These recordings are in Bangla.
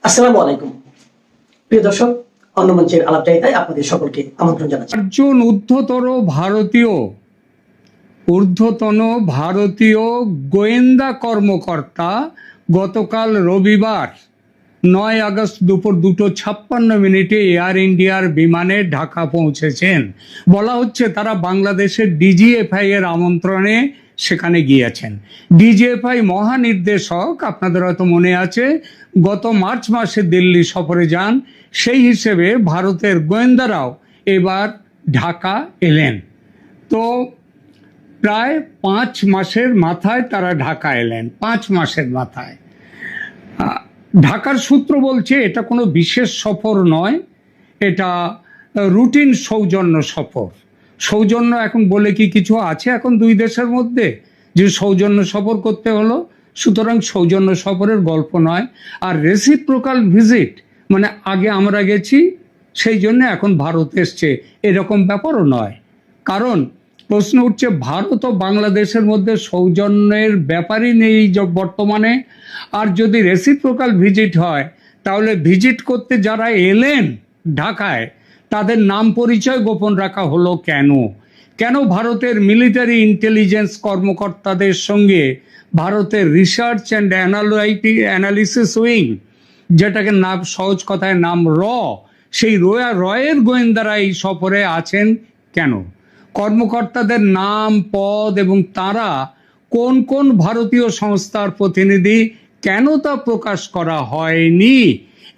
আসসালামু আলাইকুম প্রিয় দর্শক, অন্য মঞ্চের আলাপচারিতায় আপনাদের সকলকে আমন্ত্রণ জানাচ্ছি। একজন ঊর্ধ্বতন ভারতীয় গোয়েন্দা কর্মকর্তা গতকাল রবিবার ৯ আগস্ট দুপুর 2:56 এয়ার ইন্ডিয়ার বিমানে ঢাকা পৌঁছেছেন। বলা হচ্ছে তারা বাংলাদেশের ডিজিএফআই এর আমন্ত্রণে সেখানে গিয়েছেন। ডিজিএফআই মহানির্দেশক, আপনাদের হয়তো মনে আছে, গত মার্চ মাসে দিল্লি সফরে যান। সেই হিসেবে ভারতের গোয়েন্দারাও এবার ঢাকা এলেন। তো প্রায় 5 মাসের মাথায় তারা ঢাকা এলেন। 5 মাসের মাথায় ঢাকার সূত্র বলছে এটা কোনো বিশেষ সফর নয়, এটা রুটিন সৌজন্য সফর। সৌজন্য এখন বলে কি কিছু আছে এখন দুই দেশের মধ্যে যে সৌজন্য সফর করতে হলো? সুতরাং সৌজন্য সফরের গল্প নয়। আর রেসিপ্রোকাল ভিজিট মানে আগে আমরা গেছি সেই জন্য এখন ভারত এসছে, এরকম ব্যাপারও নয়। কারণ প্রশ্ন উঠছে ভারত ও বাংলাদেশের মধ্যে সৌজন্যের ব্যাপারই নেই বর্তমানে। আর যদি রেসিপ্রোকাল ভিজিট হয় তাহলে ভিজিট করতে যারা এলেন ঢাকায় তাদের নাম পরিচয় গোপন রাখা হলো কেন? কেন ভারতের মিলিটারি ইন্টেলিজেন্স কর্মকর্তাদের সঙ্গে ভারতের রিসার্চ অ্যান্ড অ্যানালিসিস উইং, যেটাকে নাম সহজ কথায় নাম সেই রয়ের গোয়েন্দারা এই সফরে আছেন কেন? কর্মকর্তাদের নাম, পদ এবং তারা কোন কোন ভারতীয় সংস্থার প্রতিনিধি কেন তা প্রকাশ করা হয়নি,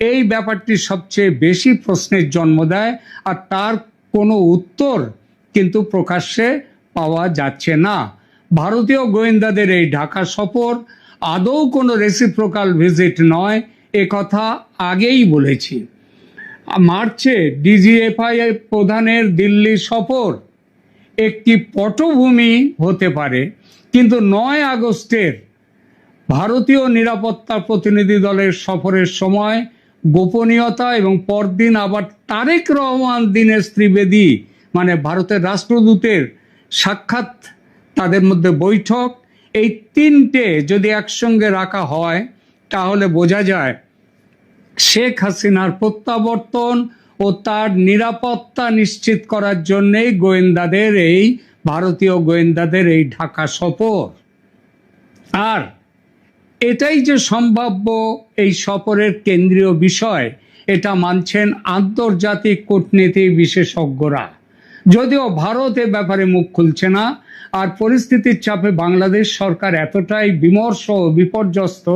এই ব্যাপারটি সবচেয়ে বেশি প্রশ্নের জন্ম দেয়। আর তার কোনো উত্তর কিন্তু প্রকাশ্যে পাওয়া যাচ্ছে না। ভারতীয় গোয়েন্দাদের এই ঢাকা সফর আদৌ কোনো রেসিপ্রোকাল ভিজিট নয়, এ কথা আগেই বলেছি। মার্চে ডিজিএফআই প্রধানের দিল্লি সফর একটি পটভূমি হতে পারে, কিন্তু ৯ আগস্টের ভারতীয় নিরাপত্তা প্রতিনিধি দলের সফরের সময় গোপনীয়তা এবং পরদিন আবার তারেক রহমান, দীনেশ ত্রিবেদী মানে ভারতের রাষ্ট্রদূতের সাক্ষাৎ, তাদের মধ্যে বৈঠক, এই তিনটে যদি একসঙ্গে রাখা হয় তাহলে বোঝা যায় শেখ হাসিনার প্রত্যাবর্তন ও তার নিরাপত্তা নিশ্চিত করার জন্যেই ভারতীয় গোয়েন্দাদের এই ঢাকা সফর। আর এটাই যে সম্ভাব্য এই সফরের কেন্দ্রীয় বিষয়, এটা মানছেন আন্তর্জাতিক কূটনীতি বিশেষজ্ঞরা। যদিও ভারত এ ব্যাপারে মুখ খুলছে না। আর পরিস্থিতির চাপে বাংলাদেশ সরকার এতটাই বিমর্ষ বিপর্যস্ত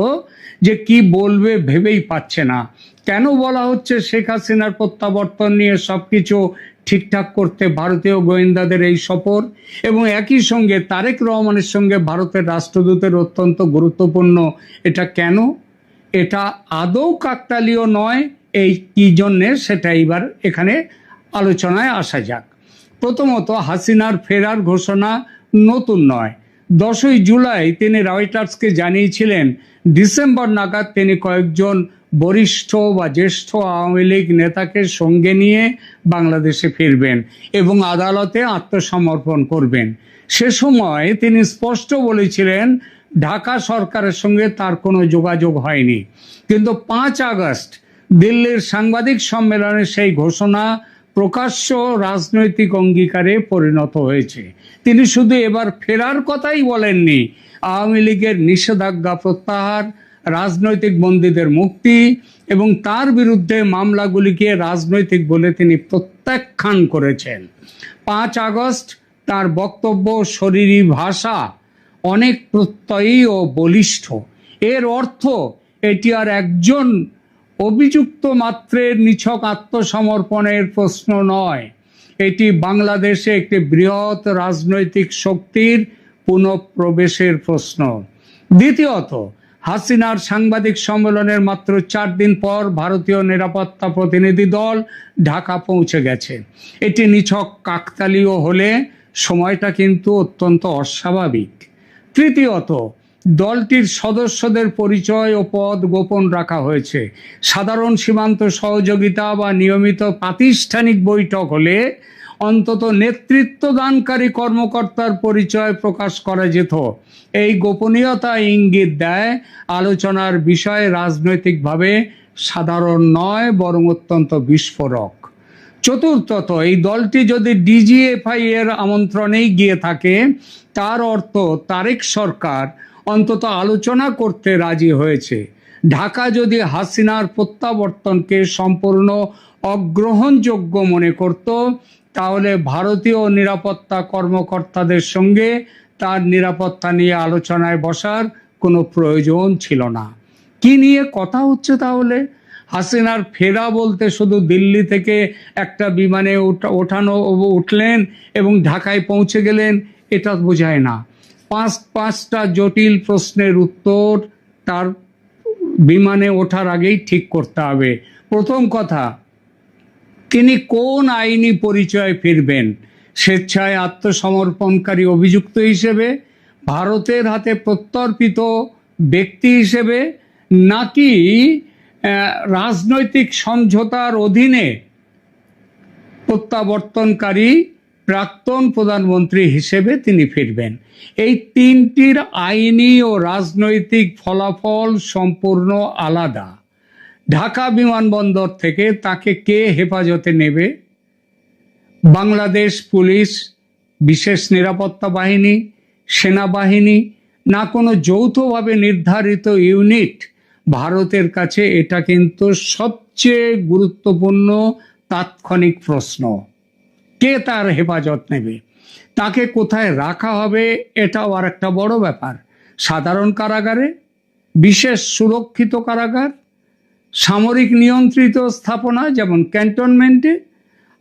যে কি বলবে ভেবেই পাচ্ছে না। কেন বলা হচ্ছে শেখ হাসিনার প্রত্যাবর্তন নিয়ে সবকিছু ঠিকঠাক করতে ভারতীয় গোয়েন্দাদের এই সফর, এবং একই সঙ্গে তারেক রহমানের সঙ্গে ভারতের রাষ্ট্রদূতের অত্যন্ত গুরুত্বপূর্ণ, এটা কেন? এটা আদৌ কাকতালীয় নয়। এই কি জন্যে সেটা এবার এখানে আলোচনায় আসা যাক। প্রথমত, হাসিনার ফেরার ঘোষণা নতুন নয়। 10ই জুলাই তিনি রয়টার্সকে জানিয়েছিলেন ডিসেম্বর নাগাদ তিনি কয়েকজন বরিষ্ঠ বা জ্যেষ্ঠ আওয়ামী লীগ নেতাকে সঙ্গে নিয়ে বাংলাদেশে ফিরবেন এবং আদালতে আত্মসমর্পণ করবেন। সে সময় তিনি স্পষ্ট বলেছিলেন ঢাকা সরকারের সঙ্গে তার কোনো যোগাযোগ হয়নি। কিন্তু 5 আগস্ট দিল্লির সাংবাদিক সম্মেলনে সেই ঘোষণা প্রকাশ্য রাজনৈতিক অঙ্গীকারে পরিণত হয়েছে। তিনি শুধু এবার ফেরার কথাই বলেননি, আওয়ামী লীগের নিষেধাজ্ঞা প্রত্যাহার, রাজনৈতিক বন্দীদের মুক্তি এবং তার বিরুদ্ধে মামলাগুলিকে রাজনৈতিক বলে তিনি প্রত্যাখ্যান করেছেন। 5 আগস্ট তার বক্তব্য, শরীরী ভাষা অনেক প্রত্যয়ী ও বলিষ্ঠ। এর অর্থ এটি আর একজন অভিযুক্ত মাত্রের নিছক আত্মসমর্পণের প্রশ্ন নয়, এটি বাংলাদেশে একটি বৃহৎ রাজনৈতিক শক্তির পুনঃপ্রবেশের প্রশ্ন। দ্বিতীয়ত, হাসিনার সাংবাদিক সম্মেলনের মাত্র 4 দিন পর ভারতীয় নিরাপত্তা প্রতিনিধি দল ঢাকা পৌঁছে গেছে। এটি নিছক কাকতালীয় হলে সময়টা কিন্তু অত্যন্ত অস্বাভাবিক। তৃতীয়ত, দলটির সদস্যদের পরিচয় ও পদ গোপন রাখা হয়েছে। সাধারণ সীমান্ত সহযোগিতা বা নিয়মিত প্রাতিষ্ঠানিক বৈঠক হলে অন্তত নেতৃত্বদানকারী কর্মকর্তার পরিচয় প্রকাশ করা যেত। এই গোপনীয়তা ইঙ্গিত দেয় আলোচনার বিষয়ে রাজনৈতিকভাবে সাধারণ নয়, বরং অত্যন্ত বিস্ফোরক। চতুর্থত, এই দলটি যদি ডিজিএফআই এর আমন্ত্রণেই গিয়ে থাকে, তার অর্থ তারেক সরকার অন্তত আলোচনা করতে রাজি হয়েছে। ঢাকা যদি হাসিনার প্রত্যাবর্তনকে সম্পূর্ণ অগ্রহণযোগ্য মনে করত, তাহলে ভারতীয় নিরাপত্তা কর্মকর্তাদের সঙ্গে তার নিরাপত্তা নিয়ে আলোচনায় বসার কোনো প্রয়োজন ছিল না। কি নিয়ে কথা হচ্ছে তাহলে? হাসিনার ফেরা বলতে শুধু দিল্লি থেকে একটা বিমানে উঠলেন এবং ঢাকায় পৌঁছে গেলেন, এটা বোঝায় না। পাঁচটা জটিল প্রশ্নের উত্তর তার বিমানে ওঠার আগেই ঠিক করতে হবে। প্রথম কথা, তিনি কোন আইনি পরিচয়ে ফিরবেন? স্বেচ্ছায় আত্মসমর্পণকারী অভিযুক্ত হিসেবে, ভারতের হাতে প্রত্যর্পিত ব্যক্তি হিসেবে, নাকি রাজনৈতিক সমঝোতার অধীনে প্রত্যাবর্তনকারী প্রাক্তন প্রধানমন্ত্রী হিসেবে তিনি ফিরবেন? এই তিনটির আইনি ও রাজনৈতিক ফলাফল সম্পূর্ণ আলাদা। ঢাকা বিমানবন্দর থেকে তাকে কে হেফাজতে নেবে? বাংলাদেশ পুলিশ, বিশেষ নিরাপত্তা বাহিনী, সেনাবাহিনী, না কোনো যৌথভাবে নির্ধারিত ইউনিট? ভারতের কাছে এটা কিন্তু সবচেয়ে গুরুত্বপূর্ণ তাৎক্ষণিক প্রশ্ন। কে তার হেফাজত নেবে? তাকে কোথায় রাখা হবে এটাও আর একটা বড় ব্যাপার। সাধারণ কারাগারে, বিশেষ সুরক্ষিত কারাগার, সামরিক নিয়ন্ত্রিত স্থাপনা যেমন ক্যান্টনমেন্টে,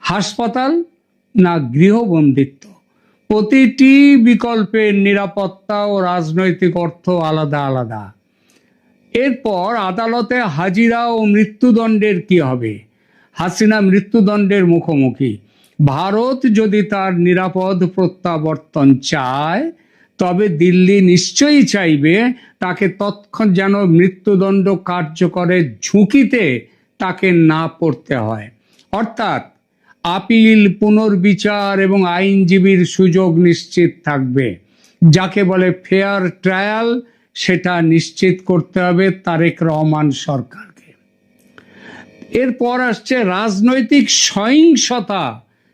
হাসপাতাল, না গৃহবন্দিত্ব? প্রতিটি বিকল্পের নিরাপত্তা ও রাজনৈতিক অর্থ আলাদা আলাদা। এরপর আদালতে হাজিরা ও মৃত্যুদণ্ডের কি হবে? হাসিনা মৃত্যুদণ্ডের মুখোমুখি। ভারত যদি তার নিরাপদ প্রত্যাবর্তন চায়, তবে দিল্লি নিশ্চয়ই চাইবে তাকে তৎক্ষণ যেন মৃত্যুদণ্ড কার্যকরের ঝুঁকিতে তাকে না পড়তে হয়। অর্থাৎ আপিল, পুনর্বিচার এবং আইনজীবীর সুযোগ নিশ্চিত থাকবে। যাকে বলে ফেয়ার ট্রায়াল, সেটা নিশ্চিত করতে হবে তারেক রহমান সরকারকে। এরপর আসছে রাজনৈতিক সহিংসতা,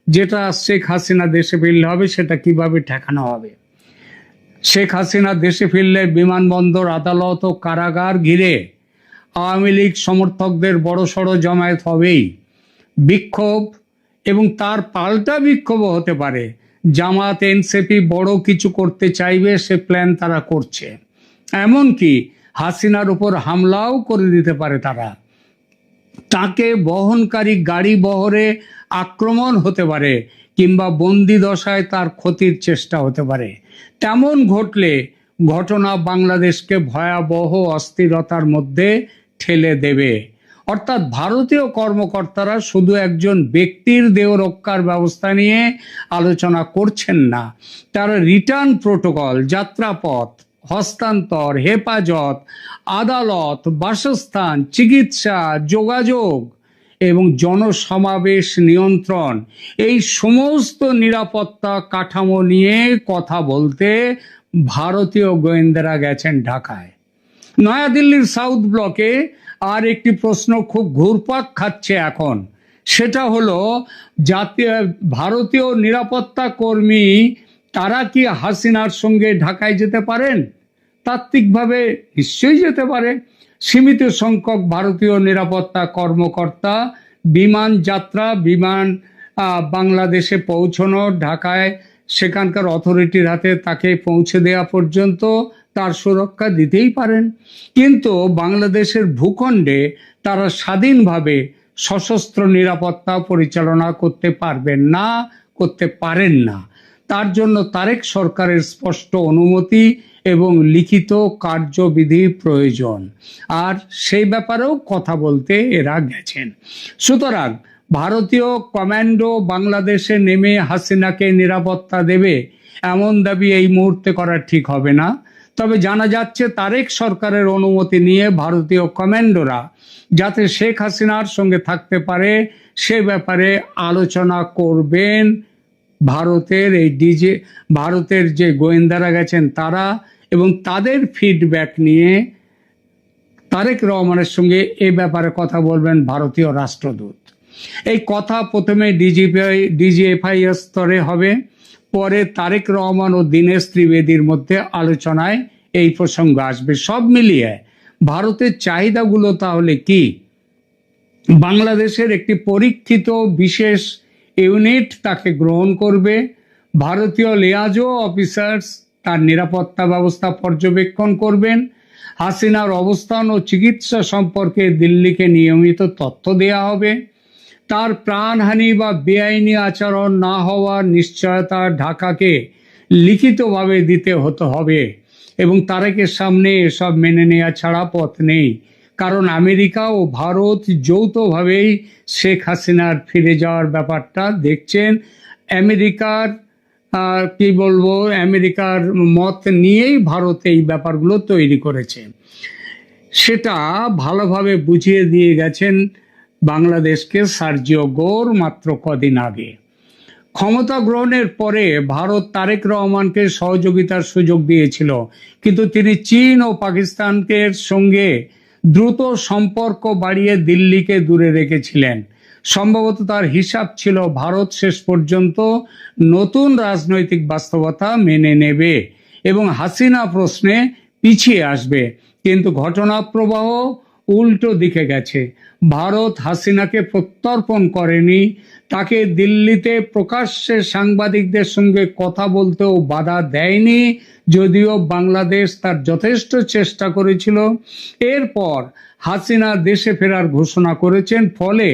যেটা শেখ হাসিনা দেশে ফিরলে হবে, সেটা কিভাবে ঠেকানো হবে? শেখ হাসিনা দেশে ফিরলে বিমানবন্দর, আদালত ও কারাগার ঘিরে আওয়ামী লীগ সমর্থকদের বড়সড় জমায়েত হবেই। বিক্ষোভ এবং তার পাল্টা বিক্ষোভও হতে পারে। জামাত, এনসিপি বড় কিছু করতে চাইবে, সে প্ল্যান তারা করছে। এমনকি হাসিনার উপর হামলাও করে দিতে পারে তারা। তাকে বহনকারী গাড়ি বহরে আক্রমণ হতে পারে, কিংবা বন্দি দশায় তার ক্ষতির চেষ্টা হতে পারে। তেমন ঘটলে ঘটনা বাংলাদেশকে ভয়াবহ অস্থিরতার মধ্যে ঠেলে দেবে। অর্থাৎ ভারতীয় কর্মকর্তারা শুধু একজন ব্যক্তির দেহ রক্ষার ব্যবস্থা নিয়ে আলোচনা করছেন না, তারা রিটার্ন প্রোটোকল, যাত্রাপথ, হস্তান্তর, হেফাজত, আদালত, বাসস্থান, চিকিৎসা, যোগাযোগ এবং জনসমাবেশ নিয়ন্ত্রণ, এই সমস্ত নিরাপত্তা কাঠামো নিয়ে কথা বলতে ভারতীয় গোয়েন্দারা গেছেন ঢাকায়। নয়াদিল্লির সাউথ ব্লকে আর একটি প্রশ্ন খুব ঘুরপাক খাচ্ছে এখন, সেটা হলো ভারতীয় নিরাপত্তা কর্মী তারা কি হাসিনার সঙ্গে ঢাকায় যেতে পারেন? তাত্ত্বিকভাবে নিশ্চয়ই যেতে পারে। সীমিত সংখ্যক ভারতীয় নিরাপত্তা কর্মকর্তা বিমান যাত্রা, বাংলাদেশে পৌঁছানো, ঢাকায় সেখানকার অথরিটির হাতে তাকে পৌঁছে দেওয়া পর্যন্ত তার সুরক্ষা দিতেই পারেন। কিন্তু বাংলাদেশের ভূখণ্ডে তারা স্বাধীনভাবে সশস্ত্র নিরাপত্তা পরিচালনা করতে পারবেন না, করতে পারেন না। তার জন্য তারেক সরকারের স্পষ্ট অনুমতি এবং লিখিত কার্যবিধি প্রয়োজন, আর সেই ব্যাপারেও কথা বলতে এরা গেছেন। সুতরাং ভারতীয় কমান্ডো বাংলাদেশে নেমে হাসিনাকে নিরাপত্তা দেবে, এমন দাবি এই মুহূর্তে করা ঠিক হবে না। তবে জানা যাচ্ছে তারেক সরকারের অনুমতি নিয়ে ভারতীয় কমান্ডোরা যাতে শেখ হাসিনার সঙ্গে থাকতে পারে সে ব্যাপারে আলোচনা করবেন ভারতের যে গোয়েন্দারা গেছেন তারা, এবং তাদের ফিডব্যাক নিয়ে তারেক রহমানের সঙ্গে এ ব্যাপারে কথা বলবেন ভারতীয় রাষ্ট্রদূত। এই কথা প্রথমে ডিজিএফআই স্তরে হবে, পরে তারেক রহমান ও দীনেশ ত্রিবেদীর মধ্যে আলোচনায় এই প্রসঙ্গ আসবে। সব মিলিয়ে ভারতের চাহিদাগুলো তাহলে কি? বাংলাদেশের একটি পরীক্ষিত বিশেষ ইউনিট তাকে গ্রহণ করবে। ভারতীয় লিয়াজো অফিসার্স তার নিরাপত্তা ব্যবস্থা পর্যবেক্ষণ করবেন। হাসিনার অবস্থান ও চিকিৎসা সম্পর্কে দিল্লিকে নিয়মিত তথ্য দেওয়া হবে। তার প্রাণহানি বা বেআইনি আচরণ না হওয়ার নিশ্চয়তা ঢাকাকে লিখিতভাবে দিতে হবে এবং তারেকের সামনে এসব মেনে নেওয়া ছাড়া পথ নেই। কারণ আমেরিকা ও ভারত যৌথভাবেই শেখ হাসিনার ফিরে যাওয়ার ব্যাপারটা দেখছেন। আমেরিকার আমেরিকার মত নিয়েই ভারত এই ব্যাপারগুলো তৈরি করেছে। সেটা ভালোভাবে বুঝিয়ে দিয়ে গেছেন বাংলাদেশকে সার্জিও গোর মাত্র কদিন আগে। ক্ষমতা গ্রহণের পরে ভারত তারেক রহমানকে সহযোগিতার সুযোগ দিয়েছিল, কিন্তু তিনি চীন ও পাকিস্তানের সঙ্গে দ্রুত সম্পর্ক বাড়িয়ে দিল্লিকে দূরে রেখেছিলেন। সম্ভবত তার হিসাব ছিল ভারত শেষ পর্যন্ত নতুন রাজনৈতিক বাস্তবতা মেনে নেবে এবং হাসিনা প্রশ্নে পিছিয়ে আসবে। কিন্তু ঘটনা প্রবাহ উল্টো দিকে গেছে। ভারত হাসিনাকে প্রত্যর্পণ করেনি, তাকে দিল্লিতে প্রকাশ্যে সাংবাদিকদের সঙ্গে কথা বলতেও বাধা দেয়নি, যদিও বাংলাদেশ তার যথেষ্ট চেষ্টা করেছিল। এরপর হাসিনা দেশে ফেরার ঘোষণা করেছেন। ফলে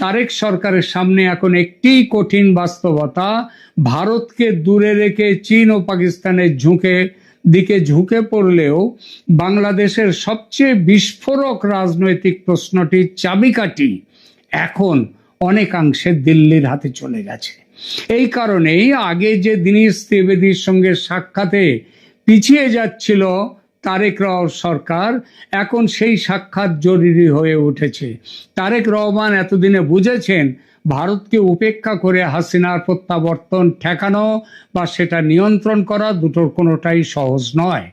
তারেক সরকারের সামনে এখন একটি কঠিন বাস্তবতা, ভারতকে দূরে রেখে চীন ও পাকিস্তানের দিকে ঝুঁকে পড়লেও বাংলাদেশের সবচেয়ে বিস্ফোরক রাজনৈতিক প্রশ্নটির চাবিকাঠি এখন অনেকাংশে দিল্লির হাতে চলে গেছে। এই কারণেই আগে যে দীনেশ ত্রিবেদীর সঙ্গে সাক্ষাতে পিছিয়ে যাচ্ছিল তারেক সরকার, এখন সেই সাক্ষাৎ জরুরি হয়ে উঠেছে। তারেক রহমান এতদিনে বুঝেছেন ভারতকে উপেক্ষা করে হাসিনার প্রত্যাবর্তন ঠেকানো বা সেটা নিয়ন্ত্রণ করা দুটোর কোনোটাই সহজ নয়।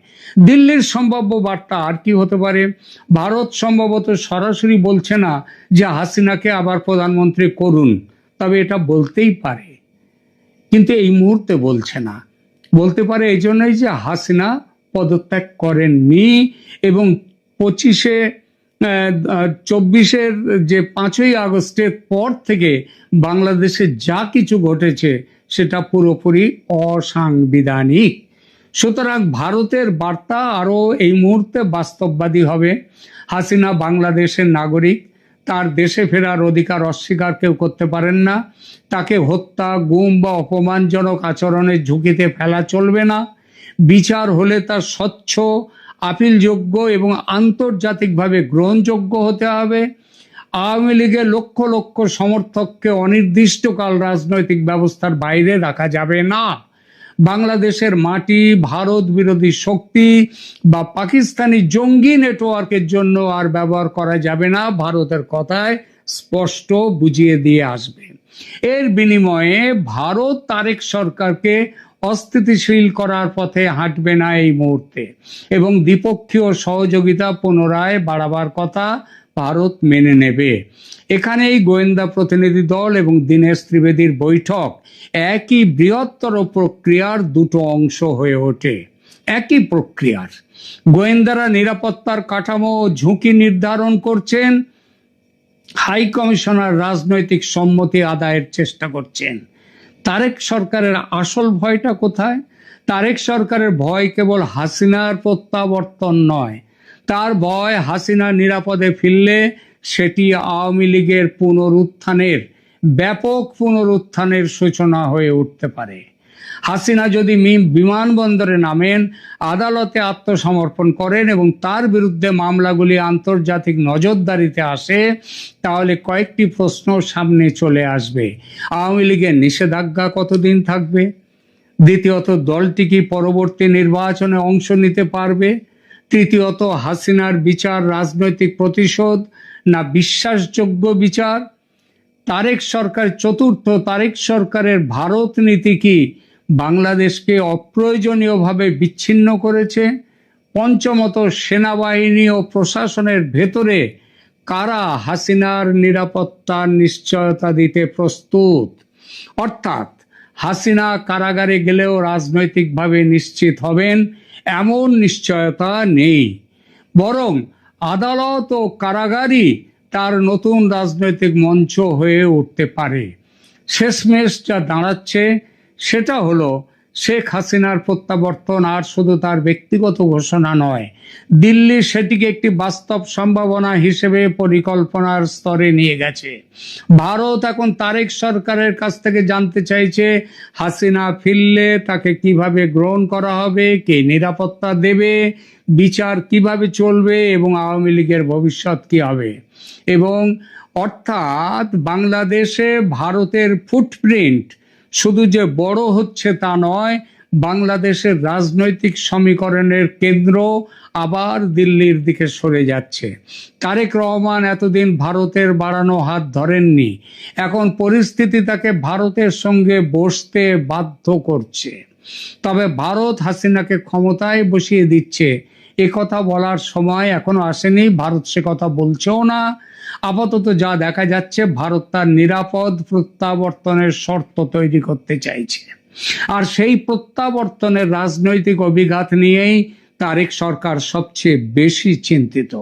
দিল্লির সম্ভাব্য বার্তা আর কি হতে পারে? ভারত সম্ভবত সরাসরি বলছে না যে হাসিনাকে আবার প্রধানমন্ত্রী করুন, তবে এটা বলতেই পারে, কিন্তু এই মুহূর্তে বলছে না। বলতে পারে এই জন্যই যে হাসিনা পদত্যাগ করেননি এবং 24-এর যে 5ই আগস্টের পর থেকে বাংলাদেশে যা কিছু ঘটেছে সেটা পুরোপুরি অসাংবিধানিক। সুতরাং ভারতের বার্তা আরও এই মুহূর্তে বাস্তববাদী হবে। হাসিনা বাংলাদেশের নাগরিক, তার দেশে ফেরার অধিকার অস্বীকার কেউ করতে পারেন না। তাকে হত্যা, গুম বা অপমানজনক আচরণের ঝুঁকিতে ফেলা চলবে না। বিচার হলে তা স্বচ্ছ, আপিলযোগ্য এবং আন্তর্জাতিকভাবে গ্রহণযোগ্য হতে হবে। আওয়ামী লীগের লক্ষ লক্ষ সমর্থককে অনির্দিষ্টকাল রাজনৈতিক ব্যবস্থার বাইরে রাখা যাবে না। বাংলাদেশের মাটি ভারত বিরোধী শক্তি বা পাকিস্তানি জঙ্গি নেটওয়ার্কের জন্য আর ব্যবহার করা যাবে না, ভারতের কথায় স্পষ্ট বুঝিয়ে দিয়ে আসবে। এর বিনিময়ে ভারত তারেক সরকারকে অস্থিতিশীল করার পথে হাঁটবে না এই মুহূর্তে, এবং দ্বিপক্ষীয় সহযোগিতা পুনরায় বাড়াবার কথা ভারত মেনে নেবে। এখানেই গোয়েন্দা প্রতিনিধি দল এবং দীনেশ ত্রিবেদীর বৈঠক একই বৃহত্তর প্রক্রিয়ার দুটো অংশ হয়ে ওঠে। একই প্রক্রিয়ার গোয়েন্দারা নিরাপত্তার কাঠামো ও ঝুঁকি নির্ধারণ করছেন, হাই কমিশনার রাজনৈতিক সম্মতি আদায়ের চেষ্টা করছেন। তারেক সরকারের আসল ভয়টা কোথায়? তারেক সরকারের ভয় কেবল হাসিনার প্রত্যাবর্তন নয়, তার ভয় হাসিনা নিরাপদে ফিরলে সেটি আওয়ামী লীগের ব্যাপক পুনরুত্থানের সূচনা হয়ে উঠতে পারে। হাসিনা যদি বিমানবন্দরে নামেন, আদালতে আত্মসমর্পণ করেন এবং তার বিরুদ্ধে মামলাগুলি আন্তর্জাতিক নজরদারিতে আসে, তাহলে কয়েকটি প্রশ্ন সামনে চলে আসবে। আওয়ামী লীগের নিষেধাজ্ঞা কতদিন থাকবে? দ্বিতীয়ত, দলটি কি পরবর্তী নির্বাচনে অংশ নিতে পারবে? তৃতীয়ত, হাসিনার বিচার রাজনৈতিক প্রতিশোধ না বিশ্বাসযোগ্য বিচার? চতুর্থ, তারেক সরকারের ভারত নীতি কি বাংলাদেশকে অপ্রয়োজনীয়ভাবে বিচ্ছিন্ন করেছে? পঞ্চমত, সেনাবাহিনী ও প্রশাসনের ভেতরে কারা হাসিনার নিরাপত্তার নিশ্চয়তা দিতে প্রস্তুত। অর্থাৎ হাসিনা কারাগারে গেলেও রাজনৈতিকভাবে নিশ্চিত হবেন এমন নিশ্চয়তা নেই, বরং আদালত ও কারাগারই তার নতুন রাজনৈতিক মঞ্চ হয়ে উঠতে পারে। শেষমেশ যা দাঁড়াচ্ছে সেটা হলো শেখ হাসিনার প্রত্যাবর্তন আর শুধু তার ব্যক্তিগত ঘোষণা নয়, দিল্লি সেটিকে একটি বাস্তব সম্ভাবনা হিসেবে পরিকল্পনার স্তরে নিয়ে গেছে। ভারত এখন তারেক সরকারের কাছ থেকে জানতে চাইছে হাসিনা ফিরলে তাকে কিভাবে গ্রহণ করা হবে, কে নিরাপত্তা দেবে, বিচার কিভাবে চলবে এবং আওয়ামী লীগের ভবিষ্যৎ কি হবে। এবং অর্থাৎ বাংলাদেশে ভারতের ফুটপ্রিন্ট শুধু যে বড় হচ্ছে তা নয়, বাংলাদেশের রাজনৈতিক সমীকরণের কেন্দ্র আবার দিল্লির দিকে সরে যাচ্ছে। তারেক রহমান এতদিন ভারতের বাড়ানো হাত ধরেননি, এখন পরিস্থিতি তাকে ভারতের সঙ্গে বসতে বাধ্য করছে। তবে ভারত হাসিনাকে ক্ষমতায় বসিয়ে দিচ্ছে এ কথা বলার সময় এখনো আসেনি, ভারত সে কথা বলছেও না। আপাতত যা দেখা যাচ্ছে, ভারত তার নিরাপদ প্রত্যাবর্তনের শর্ত তৈরি করতে চাইছে, আর সেই প্রত্যাবর্তনের রাজনৈতিক অভিঘাত নিয়েই তারেক সরকার সবচেয়ে বেশি চিন্তিত।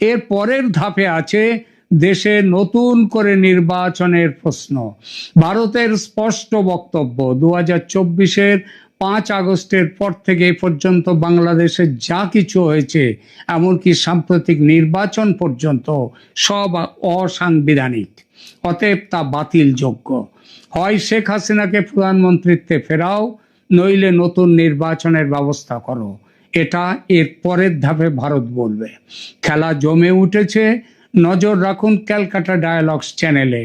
এর পরের ধাপে আছে দেশে নতুন করে নির্বাচনের প্রশ্ন। ভারতের স্পষ্ট বক্তব্য, 2024-এর 5 আগস্টের পর থেকে এ পর্যন্ত বাংলাদেশে যা কিছু হয়েছে, এমনকি সাম্প্রতিক নির্বাচন পর্যন্ত, সব অসাংবিধানিক, অতএব তা বাতিলযোগ্য। হয় শেখ হাসিনাকে প্রধানমন্ত্রীত্বে ফেরাও, নইলে নতুন নির্বাচনের ব্যবস্থা করো। এটা এর পরের ধাপে ভারত বলবে। খেলা জমে উঠেছে, নজর রাখুন ক্যালকাটা ডায়ালগস চ্যানেলে।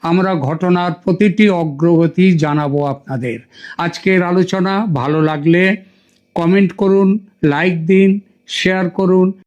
আমরা ঘটনার প্রতিটি অগ্রগতি জানাবো আপনাদের। আজকের আলোচনা ভালো লাগলে কমেন্ট করুন, লাইক দিন, শেয়ার করুন।